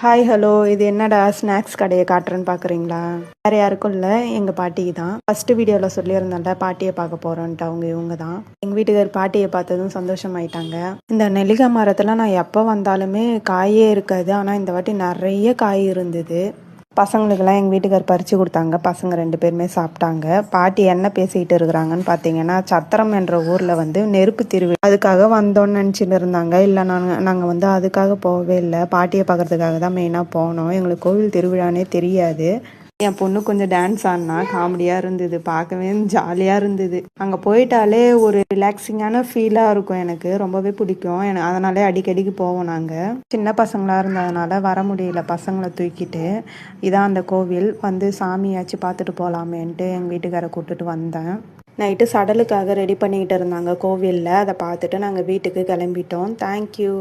Hi hello இது என்னடா snacks கடையை காட்டுறேன்னு பார்க்குறீங்களா? வேறு யாருக்கும் இல்லை, எங்கள் பாட்டிக்கு தான். ஃபஸ்ட்டு வீடியோவில் சொல்லியிருந்தேன்ல பாட்டியை பார்க்க போகிறோன்ட்டு, இவங்க தான். எங்கள் வீட்டுக்கார் பாட்டியை பார்த்ததும் சந்தோஷமாயிட்டாங்க. இந்த நெல்லிக்காய் மரத்தில் நான் எப்போ வந்தாலுமே காயே இருக்காது, ஆனால் இந்த வாட்டி நிறைய காய் இருந்தது. பசங்களுக்கெல்லாம் எங்கள் வீட்டுக்கார் பறித்து கொடுத்தாங்க. பசங்க 2 பேருமே சாப்பிட்டாங்க. பாட்டி என்ன பேசிக்கிட்டு இருக்கிறாங்கன்னு பார்த்தீங்கன்னா, சத்திரம் என்ற ஊரில் நெருப்பு திருவிழா அதுக்காக வந்தோன்னு நினச்சிட்டு இருந்தாங்க. இல்லை, நாங்கள் அதுக்காக போகவே இல்லை, பாட்டியை பார்க்குறதுக்காக தான் மெயினாக போனோம். எங்களுக்கு கோவில் திருவிழானே தெரியாது. என் பொண்ணு கொஞ்சம் டான்ஸ் ஆடினா காமெடியாக இருந்தது, பார்க்கவே ஜாலியாக இருந்தது. அங்கே போயிட்டாலே ஒரு ரிலாக்ஸிங்கான ஃபீலாக இருக்கும், எனக்கு ரொம்பவே பிடிக்கும். அதனாலே அடிக்கடிக்கு போவோம். நாங்கள் சின்ன பசங்களாக இருந்ததுனால வர முடியல பசங்களை தூக்கிட்டு. இதான் அந்த கோவில், சாமியாச்சு பார்த்துட்டு போகலாமேன்ட்டு எங்கள் வீட்டுக்காரை கூப்பிட்டுட்டு வந்தேன். நைட்டு சடலுக்காக ரெடி பண்ணிக்கிட்டு இருந்தாங்க கோவிலில். அதை பார்த்துட்டு நாங்கள் வீட்டுக்கு கிளம்பிட்டோம். தேங்க்யூ.